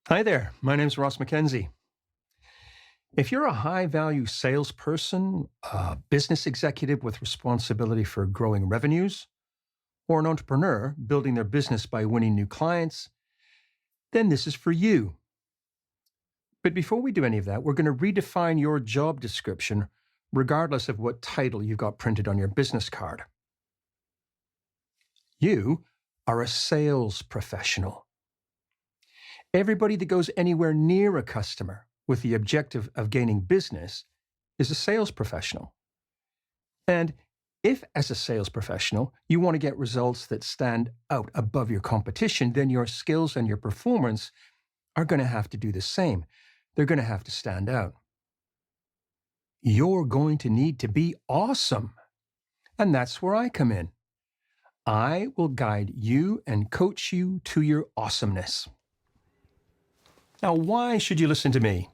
Hi there, my name's Ross McKenzie. If you're a high-value salesperson, a business executive with responsibility for growing revenues, or an entrepreneur building their business by winning new clients, then this is for you. But before we do any of that, we're going to redefine your job description regardless of what title you've got printed on your business card. You are a sales professional. Everybody that goes anywhere near a customer with the objective of gaining business is a sales professional. And if, as a sales professional, you want to get results that stand out above your competition, then your skills and your performance are going to have to do the same. They're going to have to stand out. You're going to need to be awesome. And that's where I come in. I will guide you and coach you to your awesomeness. Now, why should you listen to me?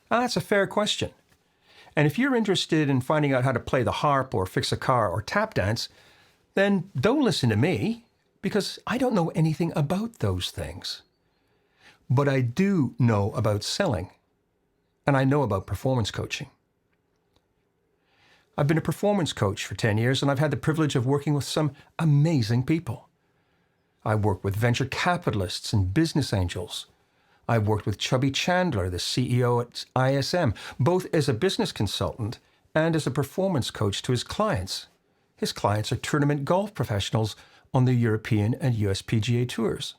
That's a fair question. And if you're interested in finding out how to play the harp or fix a car or tap dance, then don't listen to me, because I don't know anything about those things. But I do know about selling, and I know about performance coaching. I've been a performance coach for 10 years, and I've had the privilege of working with some amazing people. I work with venture capitalists and business angels. I've worked with Chubby Chandler, the CEO at ISM, both as a business consultant and as a performance coach to his clients. His clients are tournament golf professionals on the European and US PGA Tours.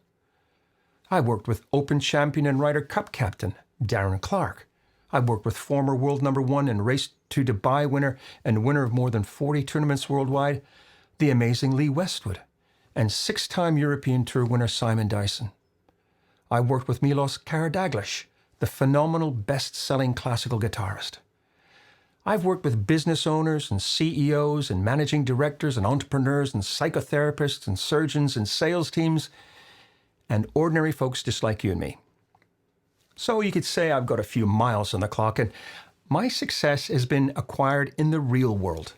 I worked with Open champion and Ryder Cup captain Darren Clarke. I worked with former world number one and Race to Dubai winner and winner of more than 40 tournaments worldwide, the amazing Lee Westwood, and six-time European Tour winner Simon Dyson. I worked with Milos Karadaglish, the phenomenal best-selling classical guitarist. I've worked with business owners and CEOs and managing directors and entrepreneurs and psychotherapists and surgeons and sales teams and ordinary folks just like you and me. So you could say I've got a few miles on the clock, and my success has been acquired in the real world,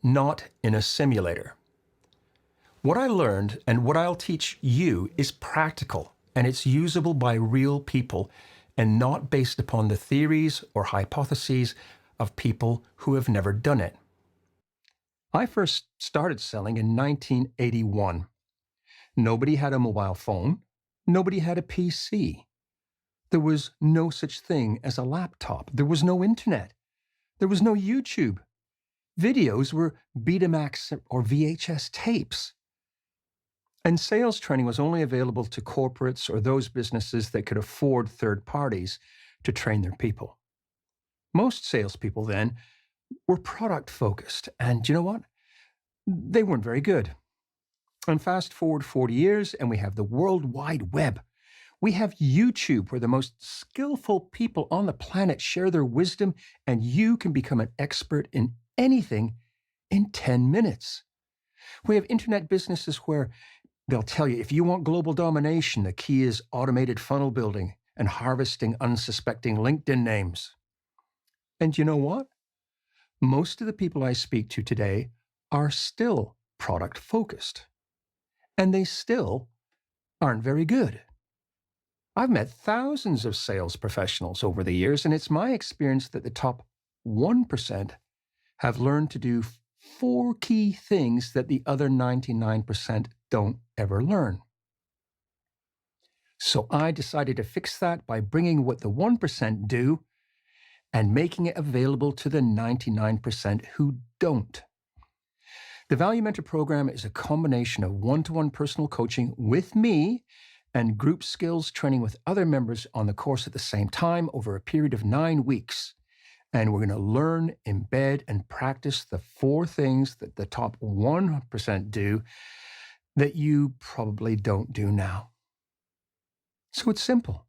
not in a simulator. What I learned and what I'll teach you is practical, and it's usable by real people and not based upon the theories or hypotheses of people who have never done it. I first started selling in 1981. Nobody had a mobile phone. Nobody had a PC. There was no such thing as a laptop. There was no internet. There was no YouTube. Videos were Betamax or VHS tapes. And sales training was only available to corporates or those businesses that could afford third parties to train their people. Most salespeople then were product focused, and you know what? They weren't very good. And fast forward 40 years, and we have the World Wide Web. We have YouTube, where the most skillful people on the planet share their wisdom, and you can become an expert in anything in 10 minutes. We have internet businesses where they'll tell you if you want global domination, the key is automated funnel building and harvesting unsuspecting LinkedIn names. And you know what? Most of the people I speak to today are still product focused, and they still aren't very good. I've met thousands of sales professionals over the years, and it's my experience that the top 1% have learned to do 4 key things that the other 99% don't ever learn. So I decided to fix that by bringing what the 1% do and making it available to the 99% who don't. The Value Mentor program is a combination of one-to-one personal coaching with me and group skills training with other members on the course at the same time over a period of 9 weeks. And we're going to learn, embed, and practice the 4 things that the top 1% do that you probably don't do now. So it's simple.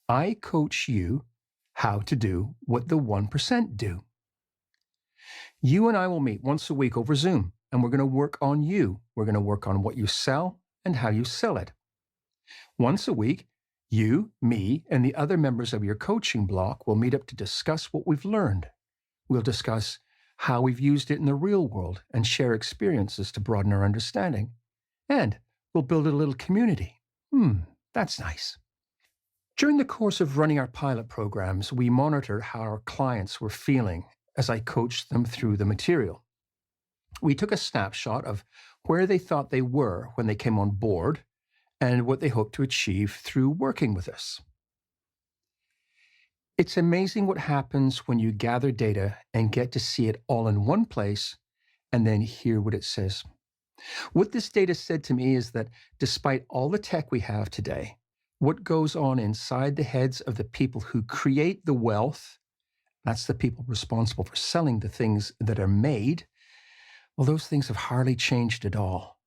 I coach you how to do what the 1% do. You and I will meet once a week over Zoom, and we're going to work on you. We're going to work on what you sell and how you sell it. Once a week, you, me, and the other members of your coaching block will meet up to discuss what we've learned. We'll discuss how we've used it in the real world and share experiences to broaden our understanding. And we'll build a little community. That's nice. During the course of running our pilot programs, we monitored how our clients were feeling as I coached them through the material. We took a snapshot of where they thought they were when they came on board and what they hoped to achieve through working with us. It's amazing what happens when you gather data and get to see it all in one place and then hear what it says. What this data said to me is that despite all the tech we have today, what goes on inside the heads of the people who create the wealth, that's the people responsible for selling the things that are made, well, those things have hardly changed at all.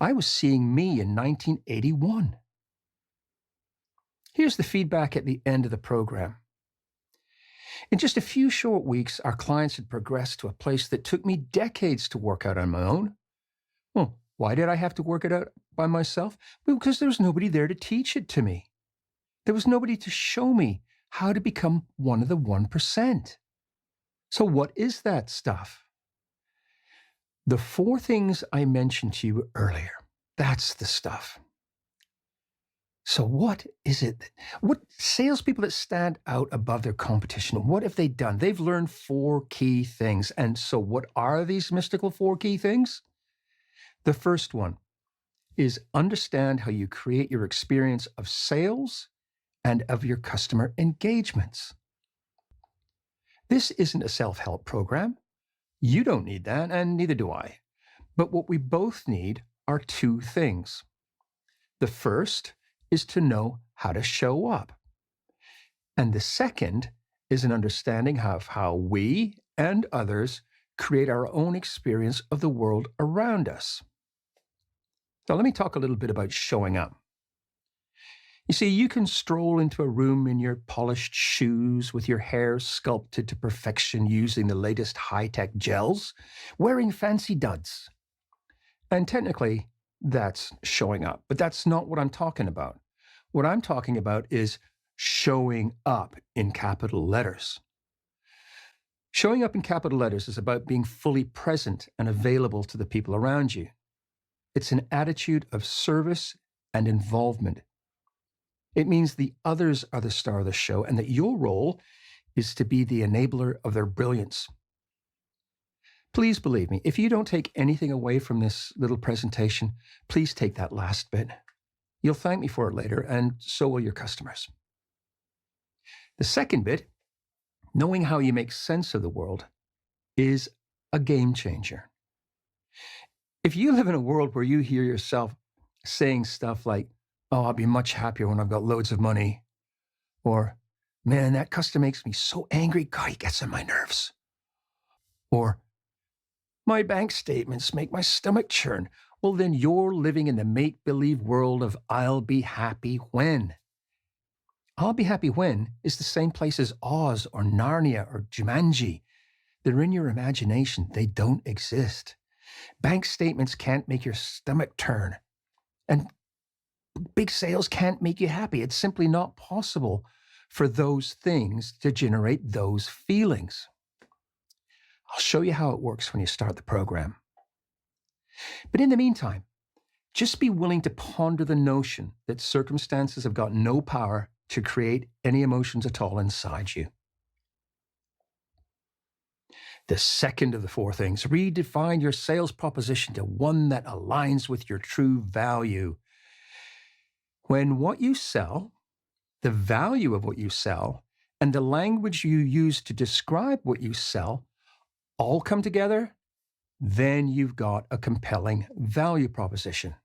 I was seeing me in 1981. Here's the feedback at the end of the program. In just a few short weeks, our clients had progressed to a place that took me decades to work out on my own. Well, why did I have to work it out by myself? Well, because there was nobody there to teach it to me. There was nobody to show me how to become one of the 1%. So what is that stuff? The 4 things I mentioned to you earlier, that's the stuff. So what is it? What salespeople that stand out above their competition, what have they done? They've learned 4 key things. And so what are these mystical 4 key things? The first one is understand how you create your experience of sales and of your customer engagements. This isn't a self-help program. You don't need that, and neither do I. But what we both need are 2 things. The first is to know how to show up. And the second is an understanding of how we and others create our own experience of the world around us. Now, let me talk a little bit about showing up. You see, you can stroll into a room in your polished shoes with your hair sculpted to perfection using the latest high-tech gels, wearing fancy duds. And technically, that's showing up, but that's not what I'm talking about. What I'm talking about is showing up in capital letters. Showing up in capital letters is about being fully present and available to the people around you. It's an attitude of service and involvement. It means the others are the star of the show and that your role is to be the enabler of their brilliance. Please believe me, if you don't take anything away from this little presentation, please take that last bit. You'll thank me for it later, and so will your customers. The second bit, knowing how you make sense of the world, is a game changer. If you live in a world where you hear yourself saying stuff like, "Oh, I'll be much happier when I've got loads of money," or, "Man, that customer makes me so angry, God, he gets on my nerves," or, "My bank statements make my stomach churn," well, then you're living in the make-believe world of "I'll be happy when." "I'll be happy when" is the same place as Oz or Narnia or Jumanji. They're in your imagination. They don't exist. Bank statements can't make your stomach turn. And big sales can't make you happy. It's simply not possible for those things to generate those feelings. I'll show you how it works when you start the program. But in the meantime, just be willing to ponder the notion that circumstances have got no power to create any emotions at all inside you. The second of the 4 things, redefine your sales proposition to one that aligns with your true value. When what you sell, the value of what you sell, and the language you use to describe what you sell all come together, then you've got a compelling value proposition.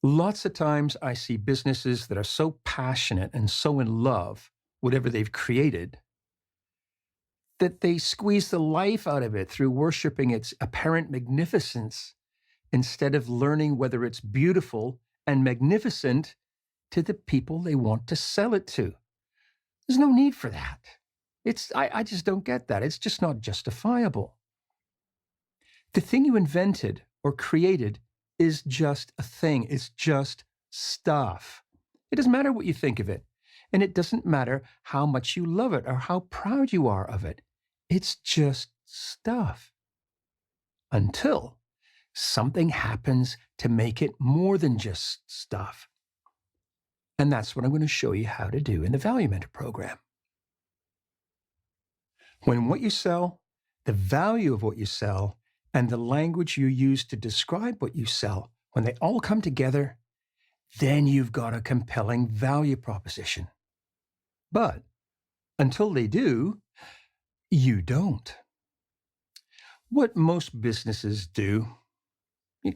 Lots of times I see businesses that are so passionate and so in love, whatever they've created, that they squeeze the life out of it through worshiping its apparent magnificence instead of learning whether it's beautiful and magnificent to the people they want to sell it to. There's no need for that. I just don't get that. It's just not justifiable. The thing you invented or created is just a thing. It's just stuff. It doesn't matter what you think of it. And it doesn't matter how much you love it or how proud you are of it. It's just stuff. Until something happens to make it more than just stuff. And that's what I'm going to show you how to do in the Value Mentor program. When what you sell, the value of what you sell, and the language you use to describe what you sell, when they all come together, then you've got a compelling value proposition. But until they do, you don't. What most businesses do,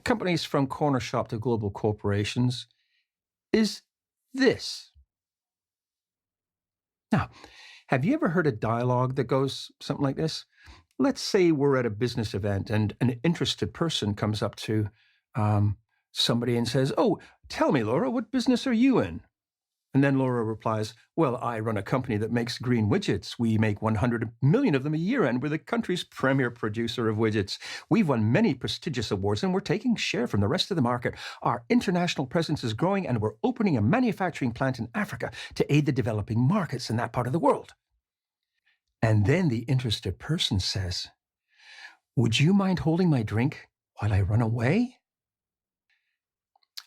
companies from corner shop to global corporations, is this. Now, have you ever heard a dialogue that goes something like this? Let's say we're at a business event and an interested person comes up to somebody and says, "Oh, tell me, Laura, what business are you in?" And then Laura replies, "Well, I run a company that makes green widgets. We make 100 million of them a year, and we're the country's premier producer of widgets. We've won many prestigious awards, and we're taking share from the rest of the market. Our international presence is growing, and we're opening a manufacturing plant in Africa to aid the developing markets in that part of the world." And then the interested person says, "Would you mind holding my drink while I run away?"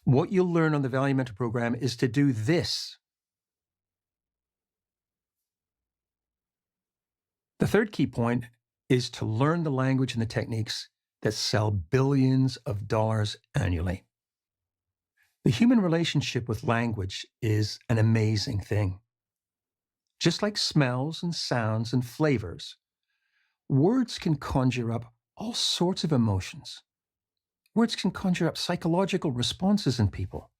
What you'll learn on the Value Mentor program is to do this. The third key point is to learn the language and the techniques that sell billions of dollars annually. The human relationship with language is an amazing thing. Just like smells and sounds and flavors, words can conjure up all sorts of emotions. Words can conjure up psychological responses in people.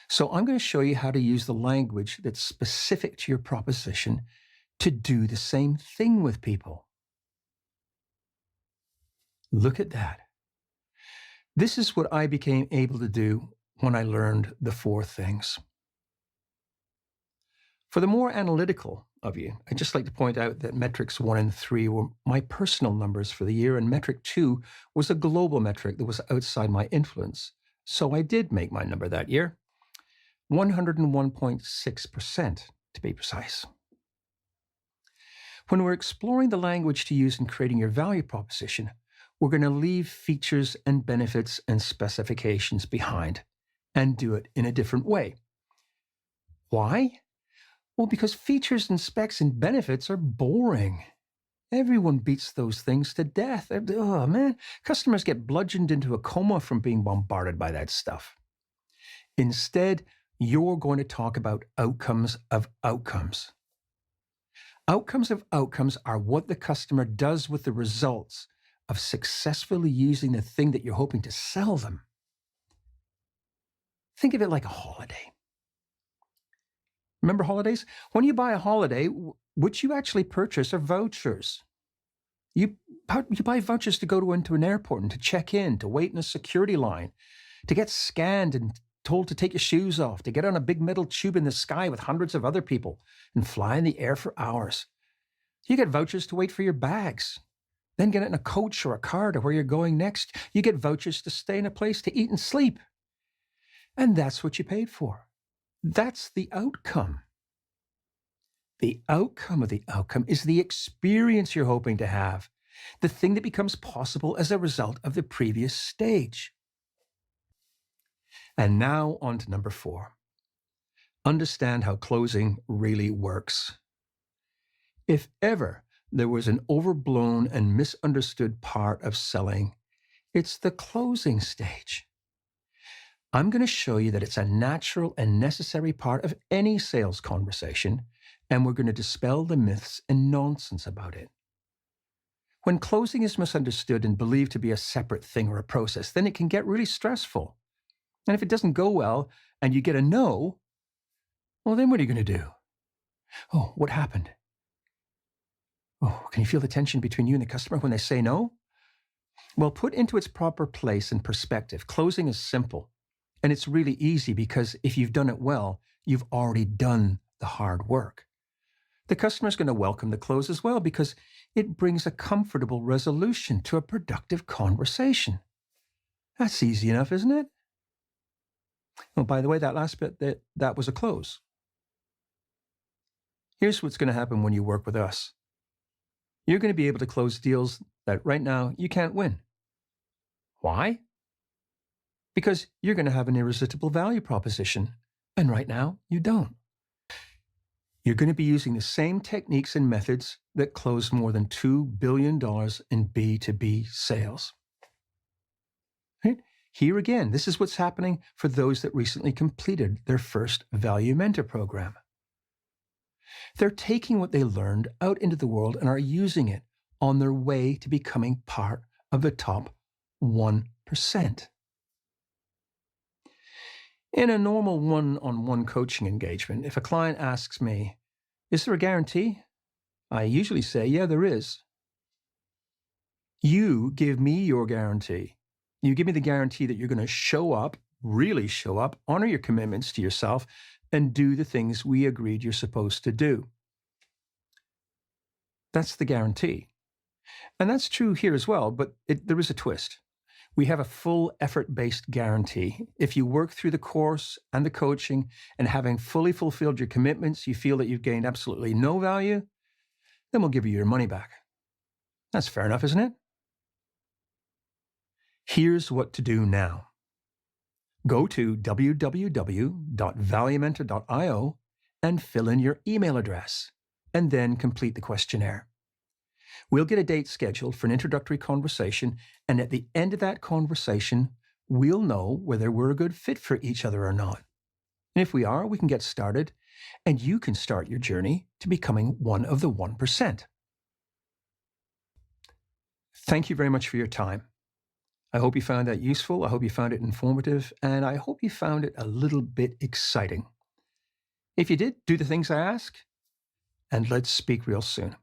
So I'm going to show you how to use the language that's specific to your proposition to do the same thing with people. Look at that. This is what I became able to do when I learned the 4 things. For the more analytical of you, I'd just like to point out that metrics 1 and 3 were my personal numbers for the year, and metric 2 was a global metric that was outside my influence. So I did make my number that year, 101.6% to be precise. When we're exploring the language to use in creating your value proposition, we're going to leave features and benefits and specifications behind and do it in a different way. Why? Well, because features and specs and benefits are boring. Everyone beats those things to death. Oh, man, customers get bludgeoned into a coma from being bombarded by that stuff. Instead, you're going to talk about outcomes of outcomes. Outcomes of outcomes are what the customer does with the results of successfully using the thing that you're hoping to sell them. Think of it like a holiday. Remember holidays? When you buy a holiday, what you actually purchase are vouchers. You buy vouchers to go into an airport and to check in, to wait in a security line, to get scanned and told to take your shoes off, to get on a big metal tube in the sky with hundreds of other people and fly in the air for hours. You get vouchers to wait for your bags, then get in a coach or a car to where you're going next. You get vouchers to stay in a place to eat and sleep. And that's what you paid for. That's the outcome. The outcome of the outcome is the experience you're hoping to have, the thing that becomes possible as a result of the previous stage. And now on to number 4. Understand how closing really works. If ever there was an overblown and misunderstood part of selling, it's the closing stage. I'm going to show you that it's a natural and necessary part of any sales conversation, and we're going to dispel the myths and nonsense about it. When closing is misunderstood and believed to be a separate thing or a process, then it can get really stressful. And if it doesn't go well and you get a no, well, then what are you going to do? Oh, what happened? Oh, can you feel the tension between you and the customer when they say no? Well, put into its proper place and perspective, closing is simple. And it's really easy because if you've done it well, you've already done the hard work. The customer's going to welcome the close as well because it brings a comfortable resolution to a productive conversation. That's easy enough, isn't it? Oh, by the way, that last bit, that was a close. Here's what's going to happen when you work with us. You're going to be able to close deals that right now you can't win. Why? Because you're going to have an irresistible value proposition And right now, you don't. You're going to be using the same techniques and methods that closed more than $2 billion in B2B sales. Right? Here again, this is what's happening for those that recently completed their first Value Mentor program. They're taking what they learned out into the world and are using it on their way to becoming part of the top 1%. In a normal one-on-one coaching engagement, if a client asks me, "Is there a guarantee?" I usually say, "Yeah, there is." You give me your guarantee. You give me the guarantee that you're going to show up, really show up, honor your commitments to yourself, and do the things we agreed you're supposed to do. That's the guarantee. And that's true here as well, but there is a twist. We have a full effort-based guarantee. If you work through the course and the coaching and having fully fulfilled your commitments, you feel that you've gained absolutely no value, then we'll give you your money back. That's fair enough, isn't it? Here's what to do now. Go to www.valuementor.io and fill in your email address, and then complete the questionnaire. We'll get a date scheduled for an introductory conversation, and at the end of that conversation, we'll know whether we're a good fit for each other or not. And if we are, we can get started, and you can start your journey to becoming one of the 1%. Thank you very much for your time. I hope you found that useful. I hope you found it informative, and I hope you found it a little bit exciting. If you did, do the things I ask, and let's speak real soon.